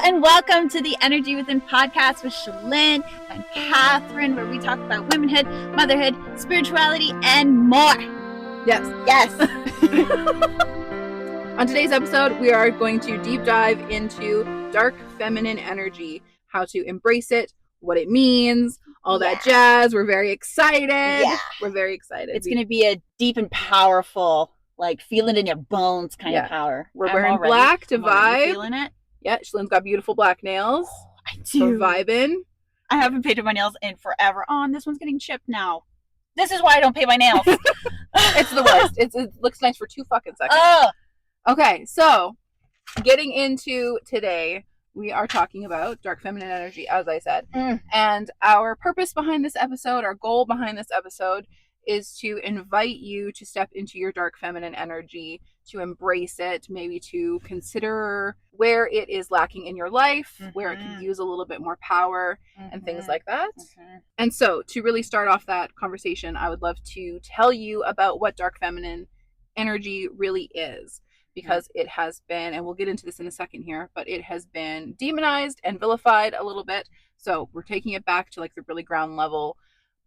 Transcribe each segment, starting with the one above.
and welcome to the Energy Within podcast with Shalyn and Catherine, where we talk about womanhood, motherhood, spirituality, and more. Yes. On today's episode, we are going to deep dive into dark feminine energy, how to embrace it, what it means, all that jazz. We're very excited. Yeah. We're very excited. It's going to be a deep and powerful, like feel it in your bones kind of power. We're wearing black to vibe. Feeling it. Yeah, Shalyn's got beautiful black nails. Oh, I do. We're vibing. I haven't painted my nails in forever. Oh, and this one's getting chipped now. This is why I don't paint my nails. It's the worst. It looks nice for 2 fucking seconds. Oh. Okay, so getting into today, we are talking about dark feminine energy, as I said. And our purpose behind this episode, our goal behind this episode, is to invite you to step into your dark feminine energy, to embrace it, maybe to consider where it is lacking in your life, where it could use a little bit more power, and things like that. And so to really start off that conversation, I would love to tell you about what dark feminine energy really is, because it has been, and we'll get into this in a second here, but it has been demonized and vilified a little bit. So we're taking it back to like the really ground level,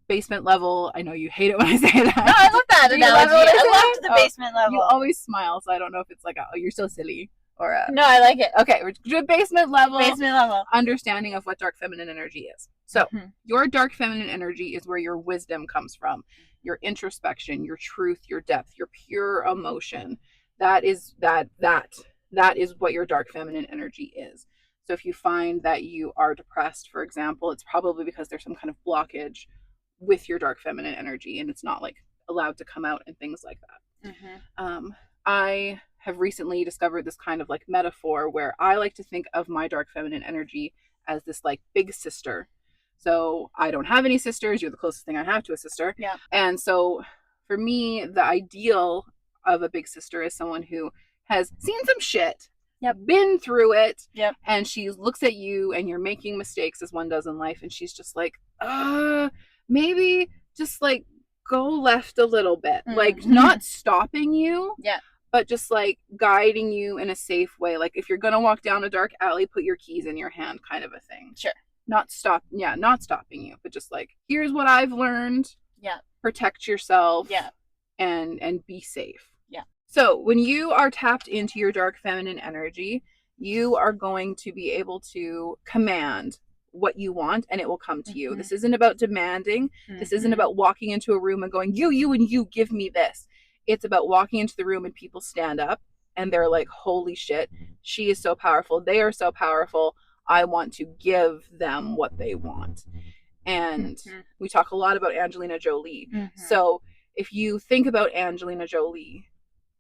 basement level. I know you hate it when I say that. No, I love that analogy. I loved the basement level. You always smile, so I don't know if it's like, oh, you're so silly. Or no, I like it. Okay, we're doing basement level. Basement level. Understanding of what dark feminine energy is. So your dark feminine energy is where your wisdom comes from, your introspection, your truth, your depth, your pure emotion. That is what your dark feminine energy is. So if you find that you are depressed, for example, it's probably because there's some kind of blockage with your dark feminine energy, and it's not like allowed to come out and things like that. I have recently discovered this kind of like metaphor where I like to think of my dark feminine energy as this like big sister. So I don't have any sisters. You're the closest thing I have to a sister. Yeah. And so for me, the ideal of a big sister is someone who has seen some shit, been through it, and she looks at you and you're making mistakes as one does in life, and she's just like, maybe just like go left a little bit, like not stopping you, but just like guiding you in a safe way. Like if you're gonna walk down a dark alley, put your keys in your hand, kind of a thing. Sure. Not stopping you, but just like, here's what I've learned. Protect yourself. And be safe. So when you are tapped into your dark feminine energy, you are going to be able to command what you want, and it will come to you. This isn't about demanding. This isn't about walking into a room and going, you and you give me this. It's about walking into the room and people stand up and they're like, holy shit, she is so powerful. They are so powerful. I want to give them what they want. And we talk a lot about Angelina Jolie. So if you think about Angelina Jolie,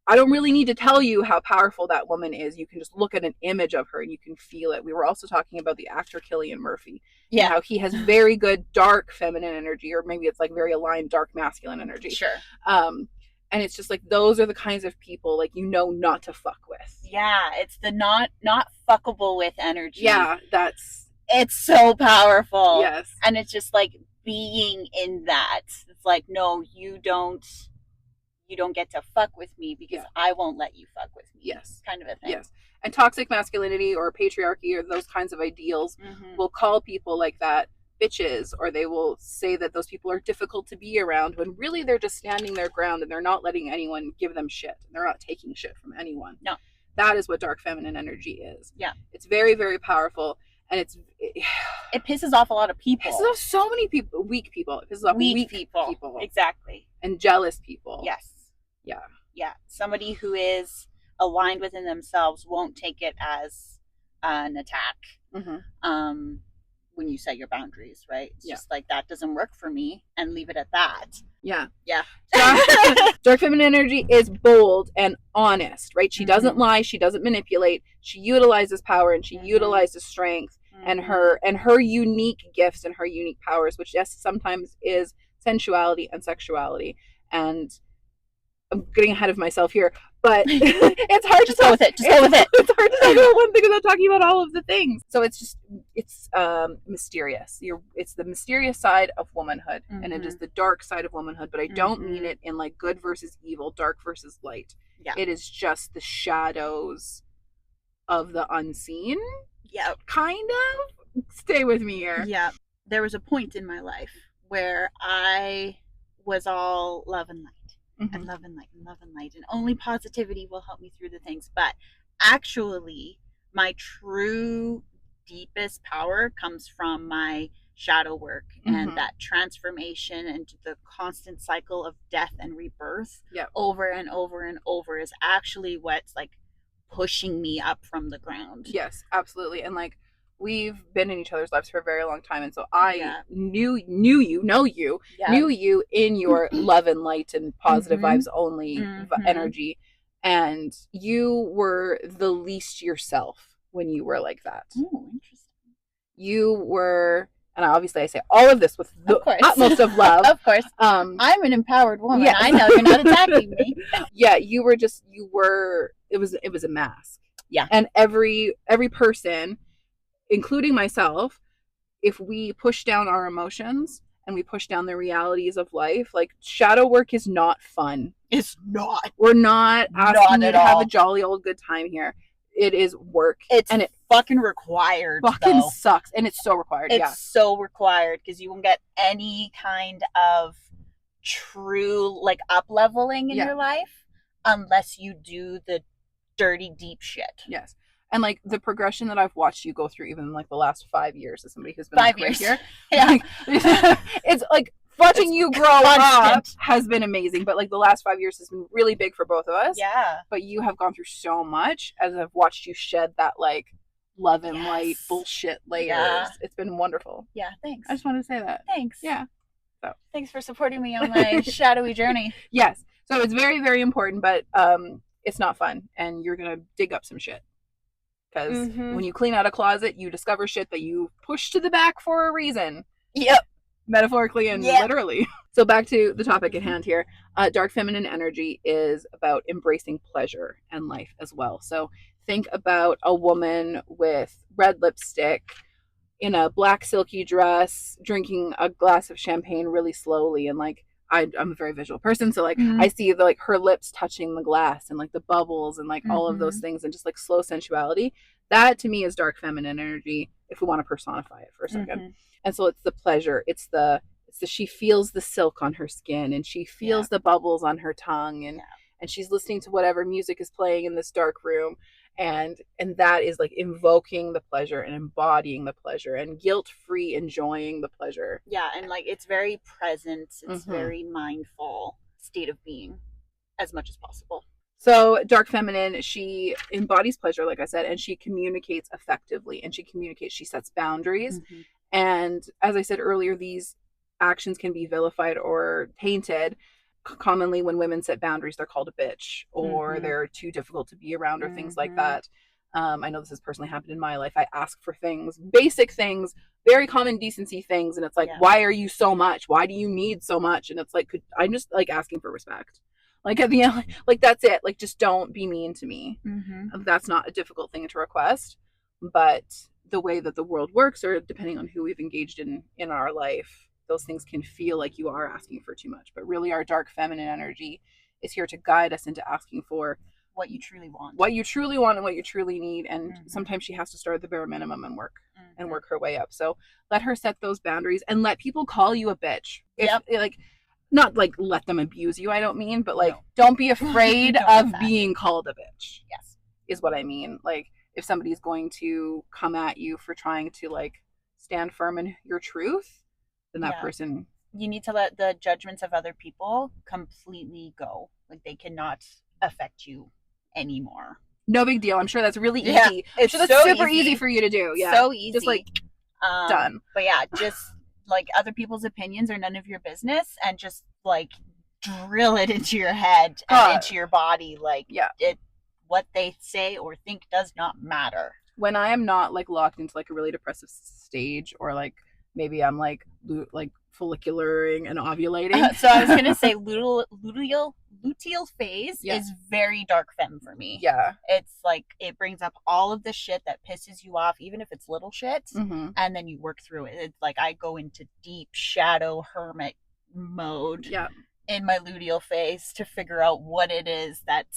I don't really need to tell you how powerful that woman is. You can just look at an image of her and you can feel it. We were also talking about the actor Cillian Murphy. And how he has very good dark feminine energy, or maybe it's like very aligned dark masculine energy. Sure. And it's just like, those are the kinds of people like, you know, not to fuck with. Yeah, it's the not fuckable with energy. Yeah, it's so powerful. Yes. And it's just like being in that. It's like, no, you don't get to fuck with me because I won't let you fuck with me. Yes. Kind of a thing. Yes. And toxic masculinity or patriarchy or those kinds of ideals will call people like that bitches, or they will say that those people are difficult to be around, when really they're just standing their ground and they're not letting anyone give them shit. They're not taking shit from anyone. No. That is what dark feminine energy is. Yeah. It's very, very powerful. And it pisses off a lot of people. It pisses off so many people. Weak people. It pisses off weak people. Exactly. And jealous people. Yes. Yeah. Somebody who is aligned within themselves won't take it as an attack. When you set your boundaries, right? It's just like, that doesn't work for me, and leave it at that. Yeah. Dark feminine energy is bold and honest, right? She doesn't lie. She doesn't manipulate. She utilizes power, and she utilizes strength and her unique gifts and her unique powers, which sometimes is sensuality and sexuality. And I'm getting ahead of myself here, but it's hard to go with it. Just go with it. It's hard to talk about one thing without talking about all of the things. So it's mysterious. It's the mysterious side of womanhood, and it is the dark side of womanhood. But I don't mean it in like good versus evil, dark versus light. It is just the shadows of the unseen Yeah. Kind of. Stay with me here. Yeah. There was a point in my life where I was all love and light. Mm-hmm. And love and light and love and light. And only positivity will help me through the things. But actually, my true deepest power comes from my shadow work and that transformation and the constant cycle of death and rebirth over and over and over is actually what's like pushing me up from the ground. Yes, absolutely. And like we've been in each other's lives for a very long time, and so I knew you in your love and light and positive vibes only energy, and you were the least yourself when you were like that. Oh, interesting. You were, and obviously I say all of this with the utmost of love. Of course. I'm an empowered woman. Yes. I know you're not attacking me. Yeah, you were it was a mask. Yeah. And every person, including myself, if we push down our emotions and we push down the realities of life, like shadow work is not fun. It's not. We're not asking you to have a jolly old good time here. It is work. And it fucking required. Fucking sucks. And it's so required. It's so required because you won't get any kind of true like up leveling in your life unless you do the dirty deep shit. Yes. And like the progression that I've watched you go through even in like the last 5 years as somebody who's been 5 years here. Yeah. Like, it's like watching you grow up has been amazing, but like the last 5 years has been really big for both of us. Yeah. But you have gone through so much as I've watched you shed that like love and light bullshit layers. Yeah. It's been wonderful. Yeah, thanks. I just wanted to say that. Thanks. Yeah. So thanks for supporting me on my shadowy journey. Yes. So it's very, very important, but it's not fun and you're gonna dig up some shit. Because when you clean out a closet, you discover shit that you push to the back for a reason. Yep. Metaphorically and literally. So back to the topic at hand here. Dark feminine energy is about embracing pleasure and life as well. So think about a woman with red lipstick in a black silky dress, drinking a glass of champagne really slowly. And like, I'm a very visual person. So like I see the, like her lips touching the glass and like the bubbles and like all of those things and just like slow sensuality. That to me is dark feminine energy if we want to personify it for a second. And so it's the pleasure. It's the she feels the silk on her skin and she feels the bubbles on her tongue and she's listening to whatever music is playing in this dark room. And that is like invoking the pleasure and embodying the pleasure and guilt-free enjoying the pleasure. Yeah, and like it's very present, it's very mindful state of being as much as possible. So dark feminine, she embodies pleasure, like I said, and she communicates effectively and she sets boundaries. And as I said earlier, these actions can be vilified or tainted. Commonly when women set boundaries, they're called a bitch or they're too difficult to be around or things like that. I know this has personally happened in my life. I ask for things, basic things, very common decency things. And it's like, why are you so much? Why do you need so much? And it's like, I'm just like asking for respect. Like at the end, like that's it. Like just don't be mean to me. That's not a difficult thing to request, but the way that the world works or depending on who we've engaged in our life, those things can feel like you are asking for too much. But really our dark feminine energy is here to guide us into asking for what you truly want and what you truly need. And sometimes she has to start at the bare minimum and work her way up. So let her set those boundaries and let people call you a bitch. Like not like let them abuse you, I don't mean, but like don't be afraid of being called a bitch. Yes. Is what I mean. Like if somebody's going to come at you for trying to like stand firm in your truth, then that person, you need to let the judgments of other people completely go. Like they cannot affect you anymore. No big deal. I'm sure that's really easy. It's sure that's super easy for you to do. Yeah. So easy. Just like done. But yeah, just like other people's opinions are none of your business and just like drill it into your head and into your body. Like what they say or think does not matter. When I am not like locked into like a really depressive stage or like maybe I'm like follicularing and ovulating. So I was gonna say luteal phase is very dark femme for me. Yeah, it's like it brings up all of the shit that pisses you off, even if it's little shit, and then you work through it. It's like I go into deep shadow hermit mode in my luteal phase to figure out what it is that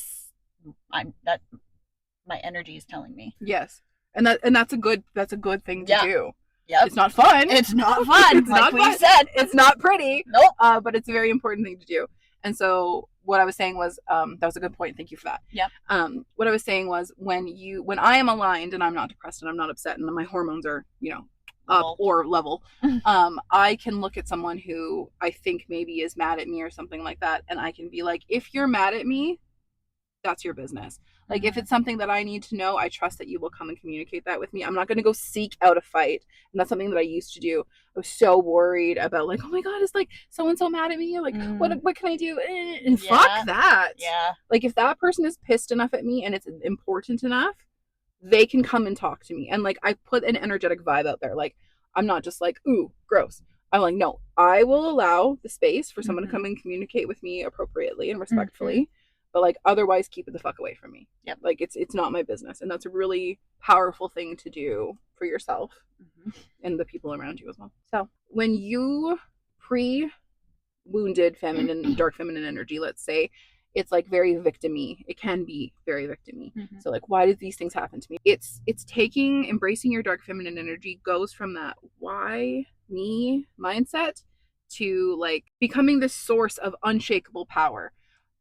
my energy is telling me. Yes. And that's a good thing to do. Yep. It's not fun. It's not fun. It's like not we said. It's not pretty. Nope. But it's a very important thing to do. And so what I was saying was, that was a good point. Thank you for that. Yep. What I was saying was when I am aligned and I'm not depressed and I'm not upset and my hormones are, up or level, I can look at someone who I think maybe is mad at me or something like that. And I can be like, if you're mad at me, that's your business. Like, if it's something that I need to know, I trust that you will come and communicate that with me. I'm not going to go seek out a fight. And that's something that I used to do. I was so worried about, like, oh my God, is like so-and-so mad at me? Or like, what can I do? And fuck that. Yeah. Like, if that person is pissed enough at me and it's important enough, they can come and talk to me. And like, I put an energetic vibe out there. Like, I'm not just like, ooh, gross. I'm like, no, I will allow the space for someone to come and communicate with me appropriately and respectfully. But like, otherwise keep it the fuck away from me. Yep. Like, it's not my business. And that's a really powerful thing to do for yourself and the people around you as well. So when you wounded feminine, dark feminine energy, let's say, it's like very victim-y. It can be very victim-y. So like, why did these things happen to me? It's embracing your dark feminine energy goes from that why me mindset to like becoming this source of unshakable power.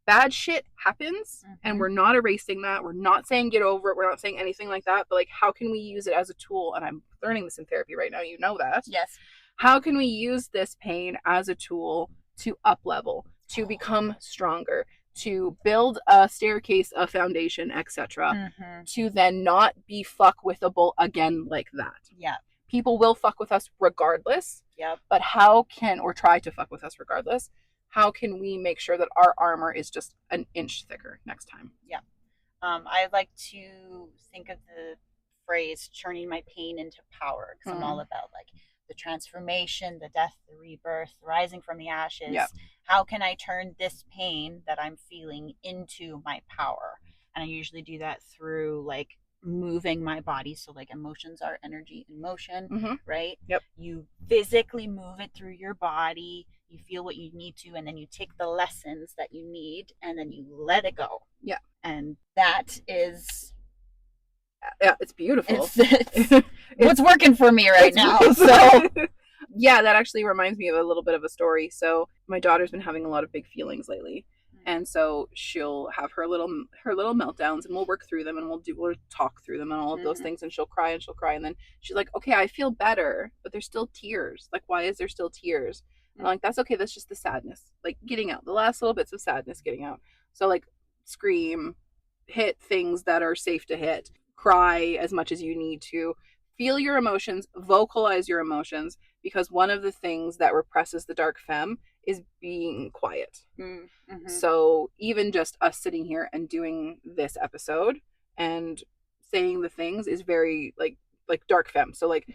Bad shit happens and we're not erasing that. We're not saying get over it. We're not saying anything like that. But like, how can we use it as a tool? And I'm learning this in therapy right now. You know that. Yes. How can we use this pain as a tool to up level, to become stronger, to build a staircase, a foundation, etc., to then not be fuckwithable again like that? Yeah. People will fuck with us regardless. Yep. But how can, or try to fuck with us regardless, how can we make sure that our armor is just an inch thicker next time? Yeah. I like to think of the phrase turning my pain into power, because I'm all about like the transformation, the death, the rebirth, rising from the ashes. Yep. How can I turn this pain that I'm feeling into my power? And I usually do that through like moving my body. So like, emotions are energy in motion, right? Yep. You physically move it through your body. You feel what you need to, and then you take the lessons that you need, and then you let it go. Yeah. And that is... Yeah, it's beautiful. It's what's working for me right now. So yeah, that actually reminds me of a little bit of a story. So my daughter's been having a lot of big feelings lately. And so she'll have her little meltdowns, and we'll work through them, and we'll talk through them and all of those things. And she'll cry, and then she's like, okay, I feel better, but there's still tears. Like, why is there still tears? And I'm like, that's okay. That's just the sadness, like getting out, the last little bits of sadness getting out. So like, scream, hit things that are safe to hit, cry as much as you need to, feel your emotions, vocalize your emotions, because one of the things that represses the dark femme is being quiet. So even just us sitting here and doing this episode and saying the things is very like dark femme. So like,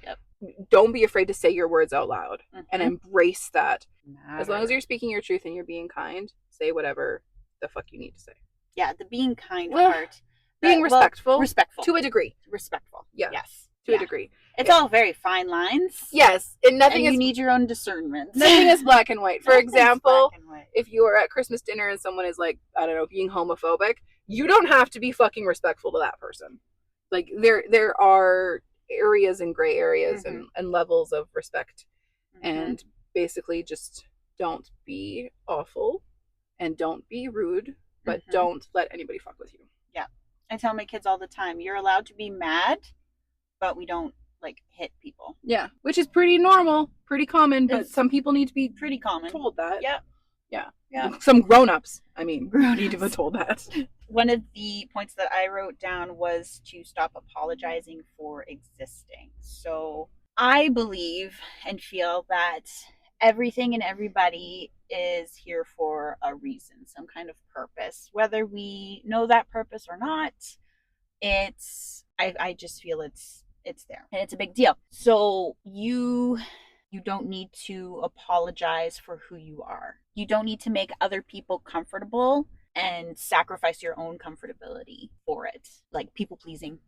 don't be afraid to say your words out loud and embrace that. As long as you're speaking your truth and you're being kind, say whatever the fuck you need to say. Yeah, the being kind part. Being respectful. Respectful. To a degree. Respectful. Yeah. Yes. To a degree. It's all very fine lines. Yes. And nothing you need your own discernment. Nothing is black and white. For example, if you are at Christmas dinner and someone is like, I don't know, being homophobic, you don't have to be fucking respectful to that person. Like, there are areas and gray areas and levels of respect. And basically just don't be awful and don't be rude, but don't let anybody fuck with you. Yeah. I tell my kids all the time, you're allowed to be mad, but we don't like hit people. Yeah. Which is pretty normal, pretty common, but some people need to be pretty common told that. Yeah. Yeah. Some grown-ups, need to be told that. One of the points that I wrote down was to stop apologizing for existing. So I believe and feel that everything and everybody is here for a reason, some kind of purpose. Whether we know that purpose or not, I just feel it's there, and it's a big deal. So you don't need to apologize for who you are. You don't need to make other people comfortable and sacrifice your own comfortability for it. Like, people pleasing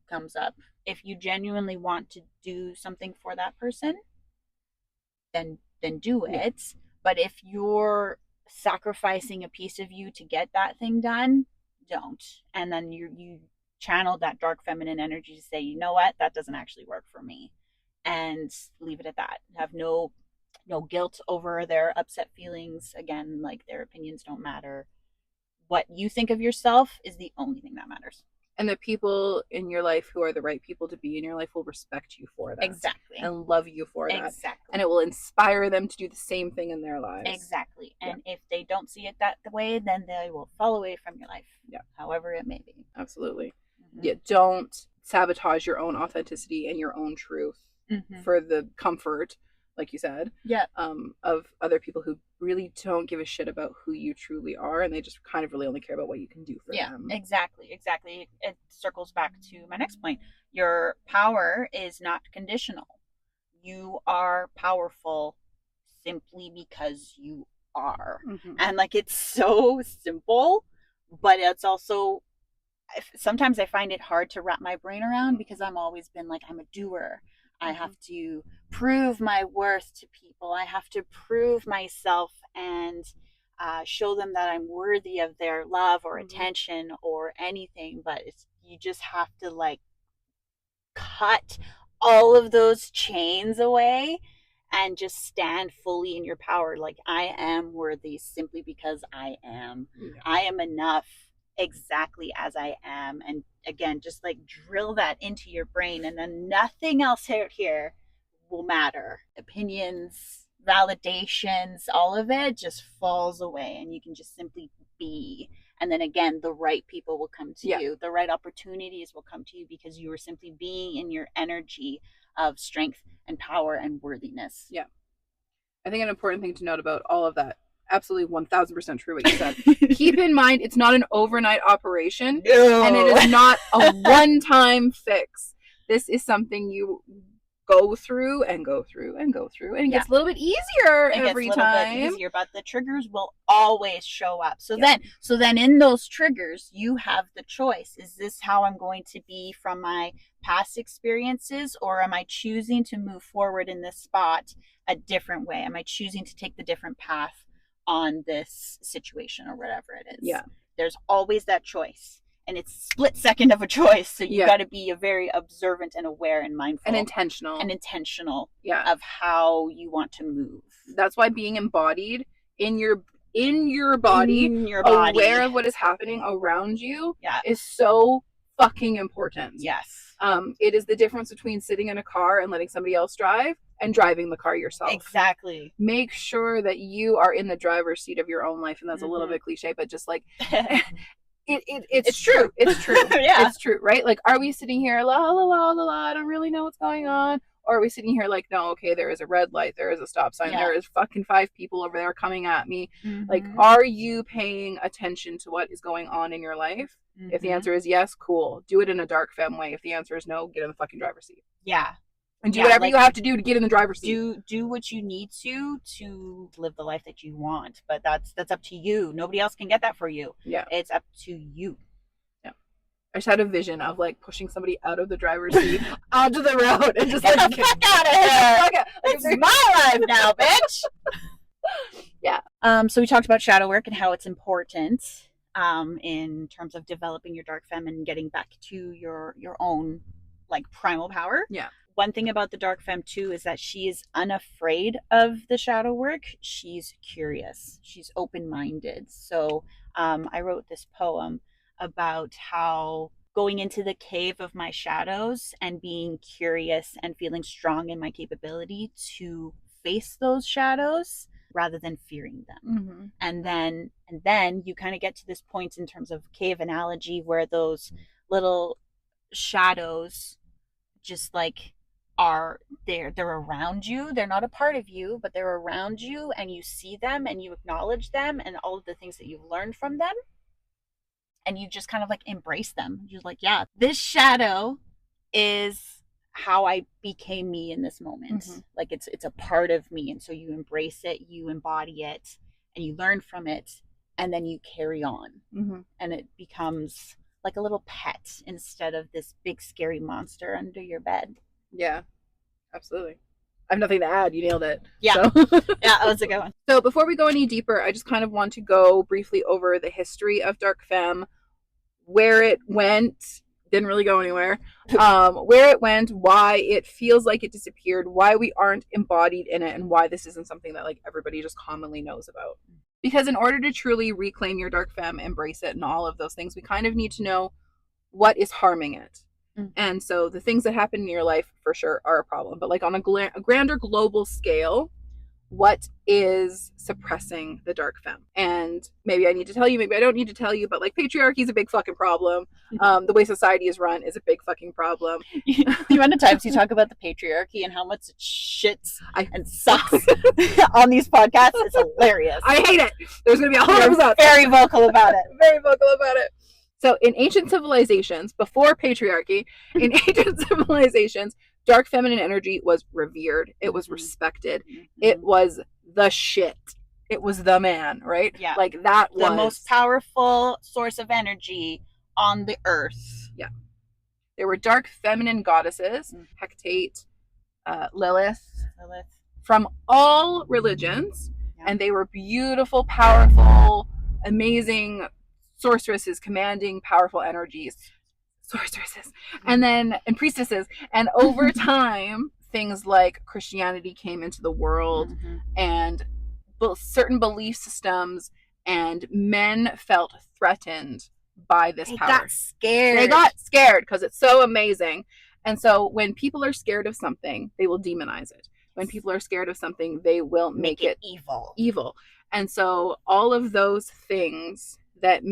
comes up. If you genuinely want to do something for that person, then do it. But if you're sacrificing a piece of you to get that thing done, don't. And then you channeled that dark feminine energy to say, you know what, that doesn't actually work for me, and leave it at that. Have no guilt over their upset feelings. Again, like, their opinions don't matter. What you think of yourself is the only thing that matters. And the people in your life who are the right people to be in your life will respect you for that. Exactly. And love you for that. Exactly. And it will inspire them to do the same thing in their lives. Exactly. And if they don't see it that way, then they will fall away from your life. Yeah. However it may be. Absolutely. Mm-hmm. Yeah. Don't sabotage your own authenticity and your own truth for the comfort, like you said, of other people who really don't give a shit about who you truly are, and they just kind of really only care about what you can do for them. Exactly. It circles back to my next point. Your power is not conditional. You are powerful simply because you are. And like, it's so simple, but it's also, sometimes I find it hard to wrap my brain around, because I've always been like, I'm a doer. I have to prove my worth to people. I have to prove myself and show them that I'm worthy of their love or attention or anything. But you just have to, like, cut all of those chains away and just stand fully in your power. Like, I am worthy simply because I am. Yeah. I am enough exactly as I am. And again, just like drill that into your brain, and then nothing else out here will matter. Opinions, validations, all of it just falls away, and you can just simply be. And then again, the right people will come to you. The right opportunities will come to you, because you are simply being in your energy of strength and power and worthiness. Yeah. I think an important thing to note about all of that, absolutely 1000% true what you said. Keep in mind, it's not an overnight operation. No. And it is not a one-time fix. This is something you go through and go through and go through, and it gets a little bit easier every time. Bit easier, but the triggers will always show up. So then in those triggers, you have the choice. Is this how I'm going to be from my past experiences, or am I choosing to move forward in this spot a different way? Am I choosing to take the different path on this situation or whatever it is? Yeah. There's always that choice. And it's a split second of a choice. So you got to be very observant and aware and mindful. And intentional of how you want to move. That's why being embodied in your body, aware of what is happening around you, is so fucking important. Yes. It is the difference between sitting in a car and letting somebody else drive and driving the car yourself. Exactly. Make sure that you are in the driver's seat of your own life. And that's a little bit cliche, but just like... It's true. It's true. Yeah. It's true, right? Like, are we sitting here, la, la, la, la, la, I don't really know what's going on? Or are we sitting here like, no, okay, there is a red light, there is a stop sign, there is fucking 5 people over there coming at me. Like, are you paying attention to what is going on in your life? If the answer is yes, cool. Do it in a dark femme way. If the answer is no, get in the fucking driver's seat. Yeah. And do whatever you have to do to get in the driver's seat. Do what you need to live the life that you want. But that's up to you. Nobody else can get that for you. Yeah. It's up to you. Yeah. I just had a vision of like pushing somebody out of the driver's seat onto the road and just like, get the fuck out of here. It's my life now, bitch. Yeah. So we talked about shadow work and how it's important in terms of developing your dark femme and getting back to your own like primal power. Yeah. One thing about the dark femme too is that she is unafraid of the shadow work. She's curious. She's open-minded. So I wrote this poem about how going into the cave of my shadows and being curious and feeling strong in my capability to face those shadows rather than fearing them. And then you kind of get to this point in terms of cave analogy where those little shadows just like they're around you. They're not a part of you, but they're around you, and you see them and you acknowledge them and all of the things that you've learned from them, and you just kind of like embrace them. You're like, yeah, this shadow is how I became me in this moment. Like it's a part of me. And so you embrace it, you embody it, and you learn from it, and then you carry on. And it becomes like a little pet instead of this big scary monster under your bed. Yeah, absolutely. I have nothing to add. You nailed it. Yeah. So. Yeah, that was a good one. So before we go any deeper, I just kind of want to go briefly over the history of dark femme, where it went, didn't really go anywhere. Where it went, why it feels like it disappeared, why we aren't embodied in it, and why this isn't something that like everybody just commonly knows about. Because in order to truly reclaim your dark femme, embrace it, and all of those things, we kind of need to know what is harming it. And so the things that happen in your life for sure are a problem. But like on a grander global scale, what is suppressing the dark femme? And maybe I need to tell you, maybe I don't need to tell you, but like patriarchy is a big fucking problem. The way society is run is a big fucking problem. The amount of times you talk about the patriarchy and how much it shits and sucks on these podcasts is hilarious. I hate it. There's going to be a whole episode. Very vocal about it. Very vocal about it. So in ancient civilizations, before patriarchy, in ancient civilizations, dark feminine energy was revered. It was respected. It was the shit. It was the man, right? Yeah. Like that was the most powerful source of energy on the earth. Yeah. There were dark feminine goddesses, Hecate, Lilith, from all religions. Yeah. And they were beautiful, powerful, amazing sorceresses, commanding powerful energies. Sorceresses. And priestesses. And over time, things like Christianity came into the world, and certain belief systems, and men felt threatened by this power. They got scared because it's so amazing. And so when people are scared of something, they will demonize it. When people are scared of something, they will make it evil. And so all of those things that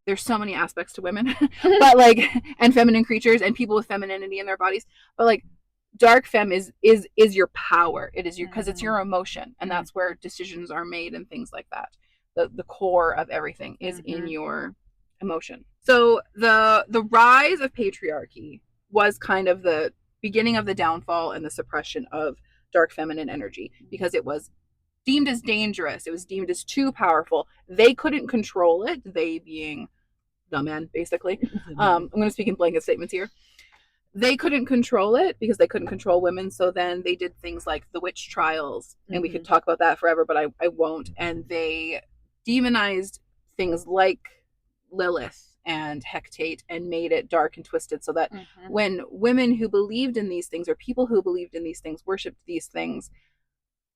there's so many aspects to women, but like, and feminine creatures and people with femininity in their bodies, but like dark femme is your power. It is your, because it's your emotion, and that's where decisions are made and things like that. The core of everything is in your emotion. So the rise of patriarchy was kind of the beginning of the downfall and the suppression of dark feminine energy, because it was deemed as dangerous. It was deemed as too powerful. They couldn't control it, they being the men, basically. I'm going to speak in blanket statements here. They couldn't control it because they couldn't control women. So then they did things like the witch trials, and we could talk about that forever, but I won't. And they demonized things like Lilith and Hecate and made it dark and twisted, so that when women who believed in these things, or people who believed in these things, worshipped these things,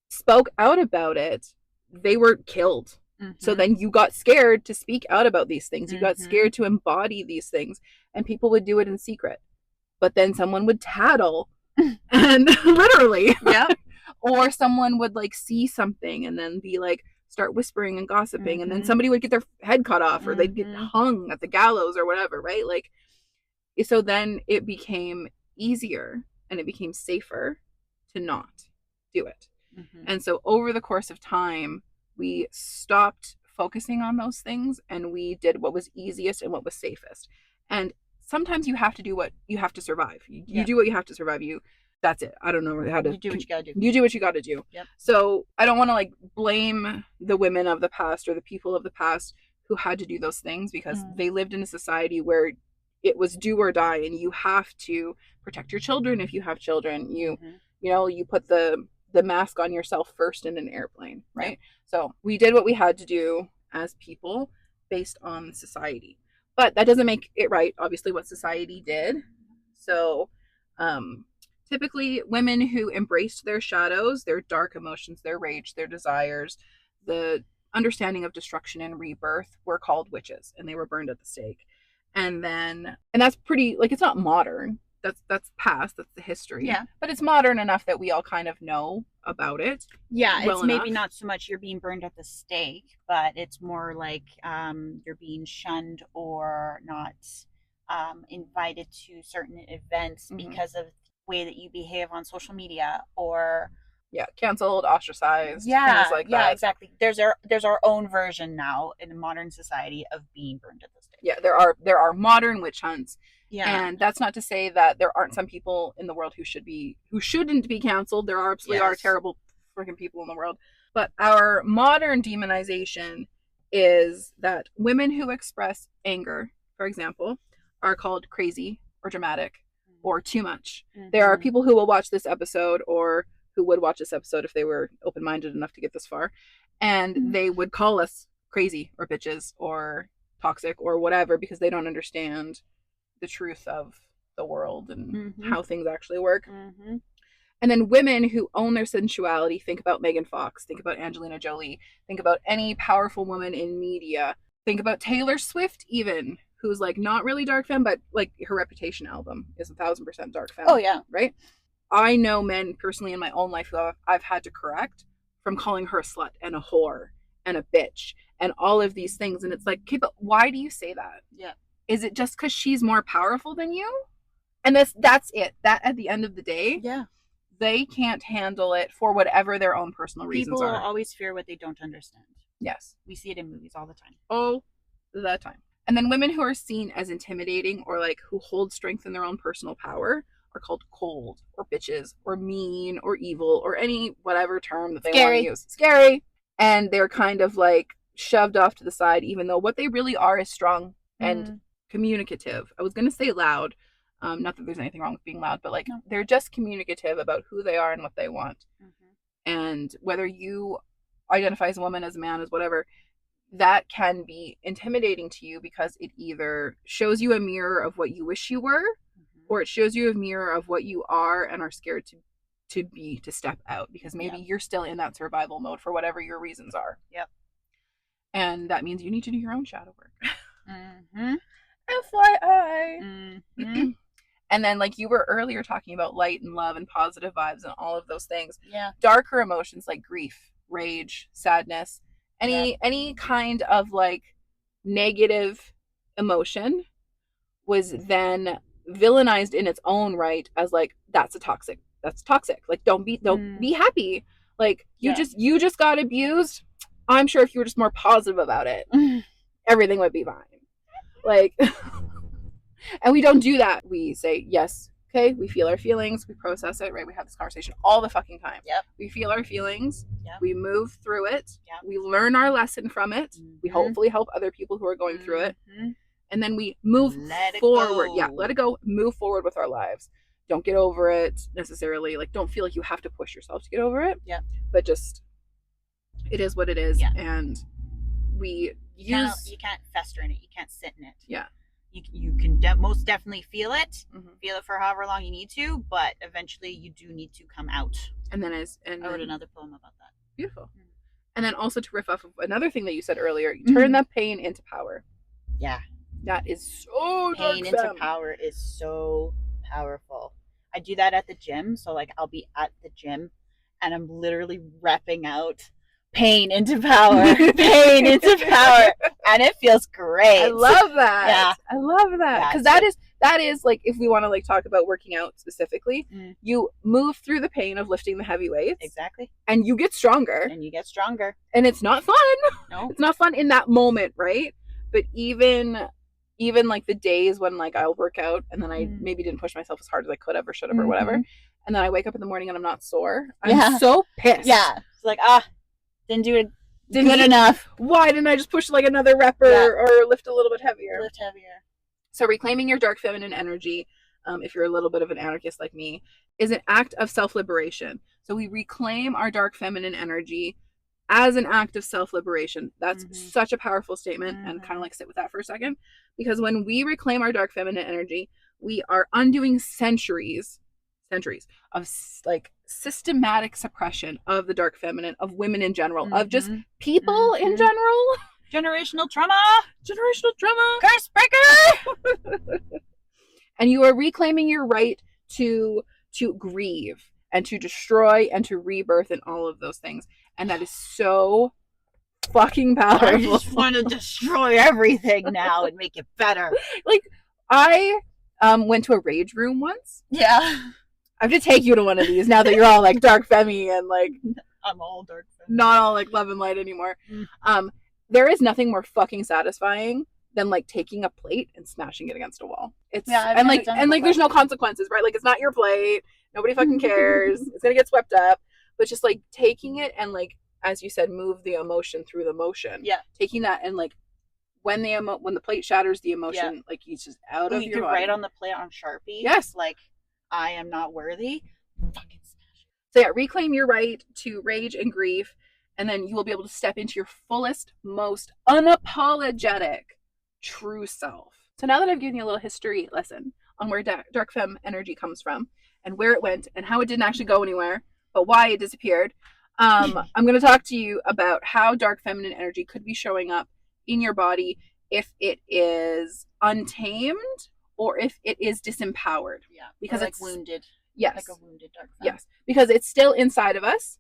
spoke out about it, they were killed. So then you got scared to speak out about these things. You got scared to embody these things, and people would do it in secret. But then someone would tattle, and literally, or someone would like see something and then be like, start whispering and gossiping, and then somebody would get their head cut off, or they'd get hung at the gallows or whatever, right? Like, so then it became easier and it became safer to not do it. And so over the course of time, we stopped focusing on those things, and we did what was easiest and what was safest. And sometimes you have to do what you have to survive. You do what you have to survive. That's it. I don't know how to. You do what you gotta do. You do what you gotta do. Yep. So I don't want to like blame the women of the past or the people of the past who had to do those things, because they lived in a society where it was do or die, and you have to protect your children if you have children. You know, you put the mask on yourself first in an airplane, right? So we did what we had to do as people based on society, but that doesn't make it right, obviously, what society did. So typically women who embraced their shadows, their dark emotions, their rage, their desires, the understanding of destruction and rebirth, were called witches, and they were burned at the stake. And that's pretty, like, it's not modern. That's past, that's the history. Yeah. But it's modern enough that we all kind of know about it. Yeah, it's maybe not so much you're being burned at the stake, but it's more like you're being shunned or not invited to certain events because of the way that you behave on social media, or canceled, ostracized, things like that. Yeah, exactly. There's our own version now in a modern society of being burned at the stake. Yeah, there are modern witch hunts. Yeah. And that's not to say that there aren't some people in the world who shouldn't be canceled. There absolutely are terrible freaking people in the world. But our modern demonization is that women who express anger, for example, are called crazy or dramatic or too much. There are people who will watch this episode, or who would watch this episode if they were open-minded enough to get this far, and they would call us crazy or bitches or toxic or whatever, because they don't understand the truth of the world and how things actually work. And then women who own their sensuality, think about Megan Fox, think about Angelina Jolie, think about any powerful woman in media, think about Taylor Swift even, who's like not really dark femme, but like her Reputation album is 1,000% dark femme. Oh yeah. Right? I know men personally in my own life who I've had to correct from calling her a slut and a whore and a bitch and all of these things. And it's like, okay, but why do you say that? Yeah. Is it just because she's more powerful than you? And that's it. That at the end of the day, yeah, they can't handle it for whatever their own personal reasons are. People always fear what they don't understand. Yes. We see it in movies all the time. All the time. And then women who are seen as intimidating or like who hold strength in their own personal power are called cold or bitches or mean or evil or any whatever term that they want to use. Scary. And they're kind of like shoved off to the side, even though what they really are is strong and communicative. I was going to say loud. Not that there's anything wrong with being loud, but like they're just communicative about who they are and what they want. And whether you identify as a woman, as a man, as whatever, that can be intimidating to you because it either shows you a mirror of what you wish you were, or it shows you a mirror of what you are and are scared to step out because maybe you're still in that survival mode for whatever your reasons are. Yep. And that means you need to do your own shadow work. FYI. And then like you were earlier talking about light and love and positive vibes and all of those things. Yeah. Darker emotions like grief, rage, sadness, any kind of like negative emotion was then villainized in its own right as like that's toxic. Like don't be happy. Like you just got abused. I'm sure if you were just more positive about it, everything would be fine. Like and we don't do that. We say, yes, okay, we feel our feelings, we process it, right? We have this conversation all the fucking time. Yep. We feel our feelings, yep. We move through it, yep. We learn our lesson from it, we hopefully help other people who are going through it, and then we move forward. Yeah, let it go, move forward with our lives. Don't get over it necessarily. Like, don't feel like you have to push yourself to get over it. Yeah. But just, it is what it is. Yeah. And you can't fester in it. You can't sit in it. Yeah. You can most definitely feel it. Feel it for however long you need to, but eventually you do need to come out. And then I wrote another poem about that. Beautiful. And then also to riff off of another thing that you said earlier, you turn that pain into power. Yeah. That is so pain into power is so powerful. I do that at the gym. So like I'll be at the gym and I'm literally repping out pain into power, pain into power, and it feels great. I love that. Yeah, I love that because that is like if we want to like talk about working out specifically, you move through the pain of lifting the heavy weights, exactly, and you get stronger, and it's not fun. No, it's not fun in that moment, right? But even like the days when like I'll work out and then I maybe didn't push myself as hard as I could have or should have or whatever, and then I wake up in the morning and I'm not sore. I'm so pissed. Yeah, it's like didn't do it good enough. Why didn't I just push like another rep or lift a little bit heavier? Lift heavier. So reclaiming your dark feminine energy, if you're a little bit of an anarchist like me, is an act of self-liberation. So we reclaim our dark feminine energy as an act of self-liberation. That's such a powerful statement, and kind of like sit with that for a second. Because when we reclaim our dark feminine energy, we are undoing centuries of like systematic suppression of the dark feminine, of women in general, of just people in general. Generational trauma. Curse breaker. And you are reclaiming your right to grieve and to destroy and to rebirth and all of those things. And that is so fucking powerful. I just want to destroy everything now and make it better. Like, I went to a rage room once. Yeah. I have to take you to one of these now that you're all like dark femmy and like I'm all dark femmy. Not all like love and light anymore. There is nothing more fucking satisfying than like taking a plate and smashing it against a wall. It's and like there's no consequences, right? Like it's not your plate. Nobody fucking cares. It's gonna get swept up. But just like taking it and like, as you said, move the emotion through the motion. Yeah. Taking that and like when the plate shatters, the emotion like it's just out of your body. Write on the plate on Sharpie. Yes. Like, I am not worthy. Fucking smash it. So yeah, reclaim your right to rage and grief, and then you will be able to step into your fullest, most unapologetic, true self. So now that I've given you a little history lesson on where dark femme energy comes from and where it went and how it didn't actually go anywhere, but why it disappeared, I'm going to talk to you about how dark feminine energy could be showing up in your body if it is untamed or if it is disempowered. Yeah, because it's wounded. Yes. Like a wounded dark femme. Yes, because it's still inside of us,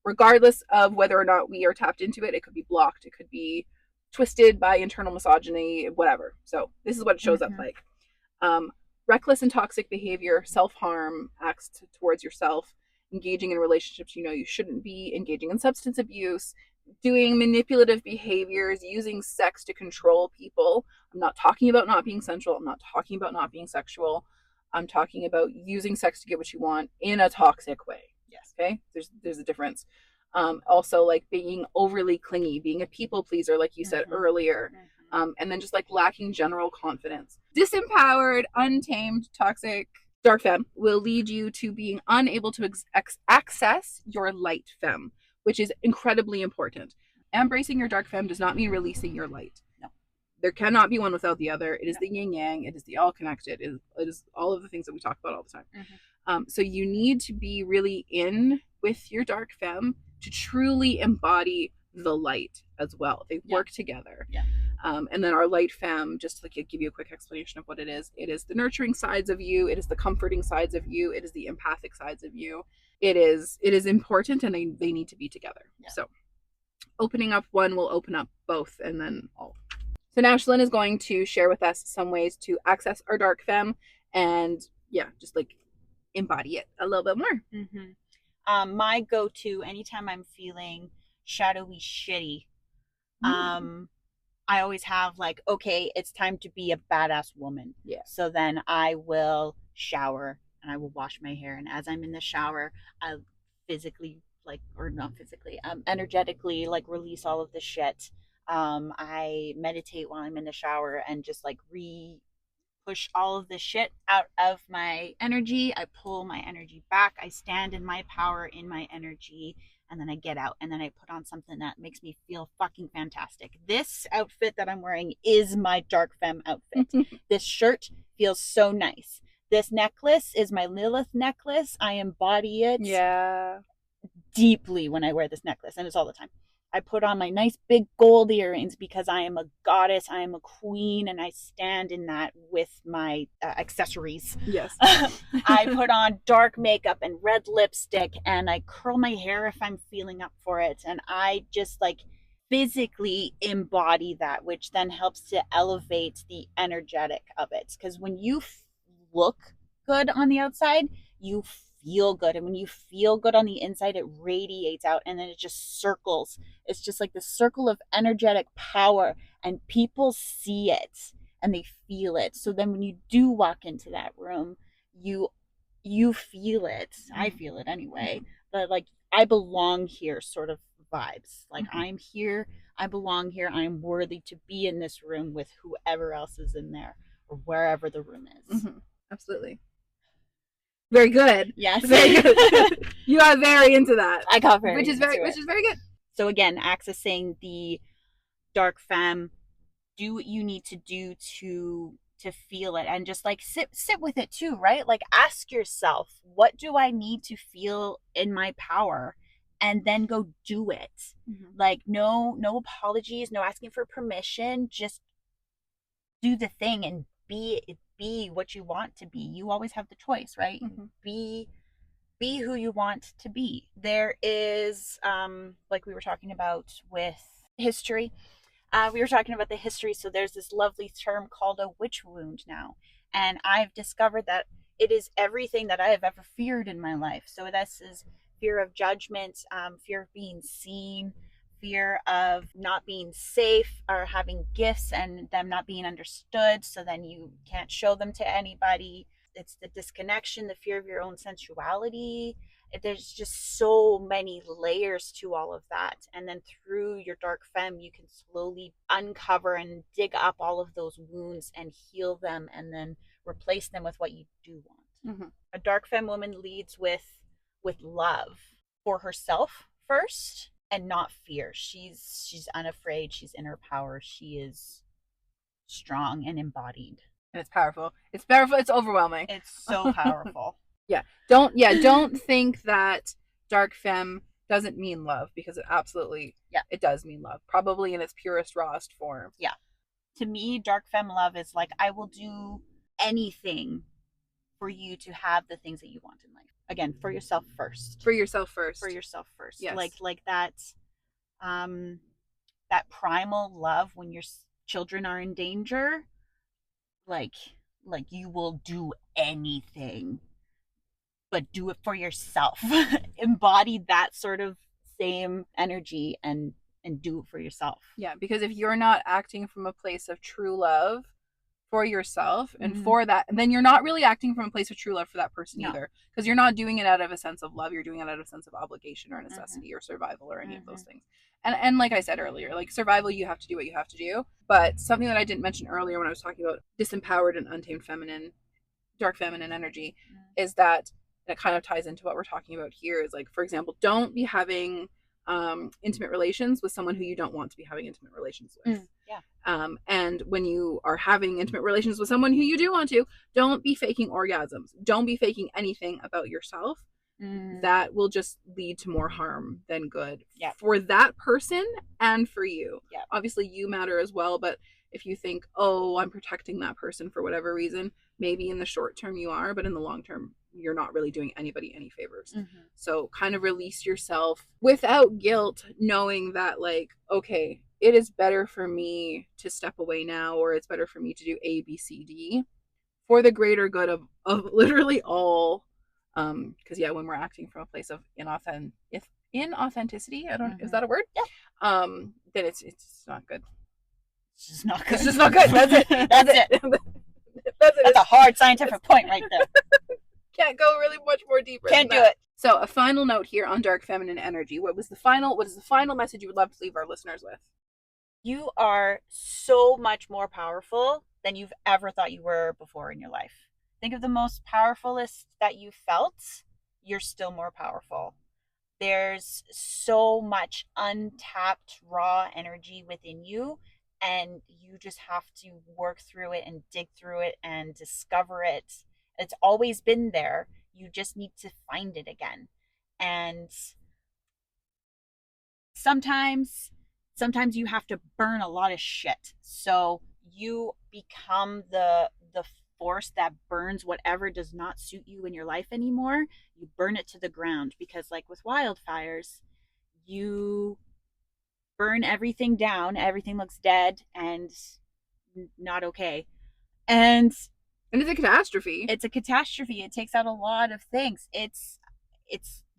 regardless of whether or not we are tapped into it. It could be blocked. It could be twisted by internal misogyny, whatever. So this is what it shows up like. Reckless and toxic behavior, self-harm, acts towards yourself, engaging in relationships you know you shouldn't be, engaging in substance abuse, doing manipulative behaviors, using sex to control people. I'm not talking about not being sensual. I'm not talking about not being sexual. I'm talking about using sex to get what you want in a toxic way. Yes. Okay? There's a difference. Also, like being overly clingy, being a people pleaser, like you said earlier, and then just like lacking general confidence. Disempowered, untamed, toxic dark femme will lead you to being unable to access your light femme, which is incredibly important. Embracing your dark femme does not mean releasing your light. No. There cannot be one without the other. It is the yin yang. It is the all connected. It is all of the things that we talk about all the time. So you need to be really in with your dark femme to truly embody the light as well. They work together. Yeah. And then our light femme, just to give you a quick explanation of what it is the nurturing sides of you. It is the comforting sides of you. It is the empathic sides of you. It is important, and they need to be together. Yeah. So opening up one will open up both, and then all. So now Shalyn is going to share with us some ways to access our dark femme and just like embody it a little bit more. My go-to anytime I'm feeling shadowy shitty, I always have like, okay, it's time to be a badass woman. Yeah. So then I will shower and I will wash my hair. And as I'm in the shower, I physically energetically like release all of the shit. I meditate while I'm in the shower and just like push all of the shit out of my energy. I pull my energy back. I stand in my power, in my energy, and then I get out and then I put on something that makes me feel fucking fantastic. This outfit that I'm wearing is my dark femme outfit. This shirt feels so nice. This necklace is my Lilith necklace. I embody it deeply when I wear this necklace, and it's all the time. I put on my nice big gold earrings because I am a goddess, I am a queen, and I stand in that with my accessories. Yes. I put on dark makeup and red lipstick, and I curl my hair if I'm feeling up for it, and I just like physically embody that, which then helps to elevate the energetic of it. Because when you look good on the outside, you feel good, and when you feel good on the inside, it radiates out, and then it just circles. It's just like the circle of energetic power, and people see it and they feel it. So then when you do walk into that room, you feel it. I feel it anyway, but like I belong here sort of vibes. Like I'm here, I belong here, I'm worthy to be in this room with whoever else is in there or wherever the room is. Absolutely. Very good. Yes. Very good. You are very into that. I got very which is very good. So again, accessing the dark femme, do what you need to do to feel it, and just like sit with it too, right? Like ask yourself, what do I need to feel in my power? And then go do it. Like no apologies, no asking for permission, just do the thing and be what you want to be. You always have the choice, right? Be who you want to be. There is like we were talking about with history, we were talking about the history, so there's this lovely term called a witch wound now, and I've discovered that it is everything that I have ever feared in my life. So this is fear of judgment, fear of being seen, fear of not being safe or having gifts and them not being understood, so then you can't show them to anybody. It's the disconnection, the fear of your own sensuality. There's just so many layers to all of that. And then through your dark femme, you can slowly uncover and dig up all of those wounds and heal them, and then replace them with what you do want. A dark femme woman leads with love for herself first, and not fear. She's unafraid. She's in her power. She is strong and embodied. And it's powerful. It's powerful. It's overwhelming. It's so powerful. Don't think that dark femme doesn't mean love, because it absolutely, it does mean love, probably in its purest, rawest form. Yeah. To me, dark femme love is like, I will do anything for you to have the things that you want in life. Again, for yourself first. For yourself first. For yourself first. Yes. Like that, that primal love when your children are in danger. Like you will do anything, but do it for yourself. Embody that sort of same energy and do it for yourself. Yeah, because if you're not acting from a place of true love for yourself and for that, then you're not really acting from a place of true love for that person either, because you're not doing it out of a sense of love. You're doing it out of a sense of obligation or necessity or survival or any of those things. And like I said earlier, like survival, you have to do what you have to do. But something that I didn't mention earlier when I was talking about disempowered and untamed feminine, dark feminine energy, is that, and it kind of ties into what we're talking about here, is like, for example, don't be having intimate relations with someone who you don't want to be having intimate relations with. And when you are having intimate relations with someone who you do want to, don't be faking orgasms. Don't be faking anything about yourself. That will just lead to more harm than good for that person and for you. Obviously you matter as well, but if you think, oh, I'm protecting that person for whatever reason, maybe in the short term you are, but in the long term you're not really doing anybody any favors. So kind of release yourself without guilt, knowing that, like, okay, it is better for me to step away now, or it's better for me to do A, B, C, D for the greater good of literally all. Because when we're acting from a place of inauthenticity, I don't, is that a word? Then it's not good. It's just not good. It's just not good. That's it. That's it. That's a hard scientific point right there. Can't go really much more deeper. Can't do it. So a final note here on dark feminine energy. What is the final message you would love to leave our listeners with? You are so much more powerful than you've ever thought you were before in your life. Think of the most powerfulest that you felt. You're still more powerful. There's so much untapped raw energy within you, and you just have to work through it and dig through it and discover it. It's always been there. You just need to find it again. And sometimes you have to burn a lot of shit. So you become the force that burns whatever does not suit you in your life anymore. You burn it to the ground, because like with wildfires, you burn everything down. Everything looks dead and not okay. And it's a catastrophe. It's a catastrophe. It takes out a lot of things. It's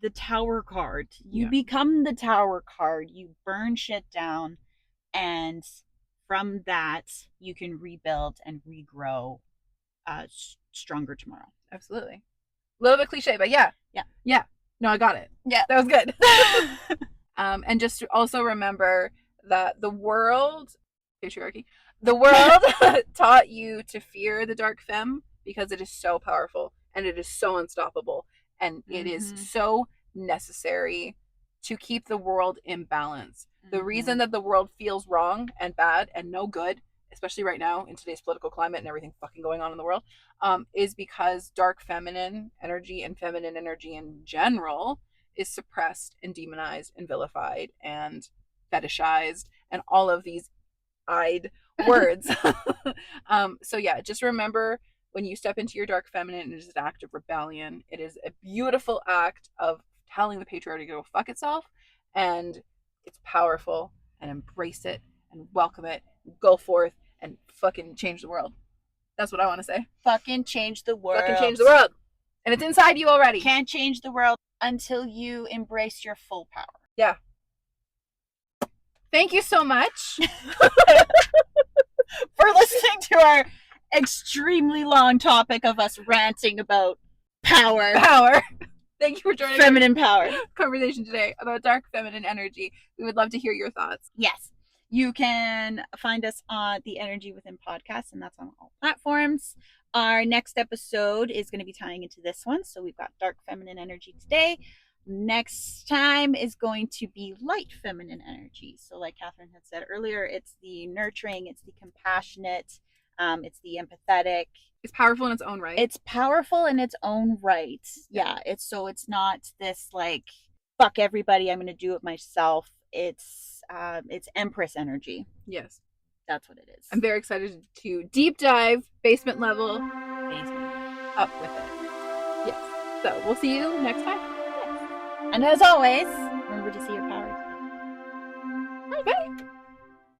the tower card. You become the tower card. You burn shit down, and from that you can rebuild and regrow stronger tomorrow. Absolutely. A little bit cliche, but yeah. No, I got it. Yeah, that was good. And just also remember that the world, patriarchy, the world taught you to fear the dark femme because it is so powerful and it is so unstoppable, and it is so necessary to keep the world in balance. The reason that the world feels wrong and bad and no good, especially right now in today's political climate and everything fucking going on in the world, is because dark feminine energy and feminine energy in general is suppressed and demonized and vilified and fetishized and all of these words. So just remember, when you step into your dark feminine, it is an act of rebellion. It is a beautiful act of telling the patriarchy to go fuck itself, and it's powerful, and embrace it and welcome it. Go forth and fucking change the world. That's what I want to say. Fucking change the world. Fucking change the world. And it's inside you already. Can't change the world until you embrace your full power. Yeah. Thank you so much for listening to our extremely long topic of us ranting about power. Thank you for joining feminine power conversation today about dark feminine energy. We would love to hear your thoughts. Yes. You can find us on the Energy Within podcast, and that's on all platforms. Our next episode is going to be tying into this one. So we've got dark feminine energy today. next time is going to be light feminine energy. So like Catherine had said earlier, it's the nurturing, it's the compassionate, it's the empathetic. It's powerful in its own right. It's powerful in its own right. Yeah. It's not this like, fuck everybody, I'm going to do it myself. It's Empress energy. Yes. That's what it is. I'm very excited to deep dive basement level up with it. Yes. So we'll see you next time. Yes. And as always, remember to see your power. Bye. Bye.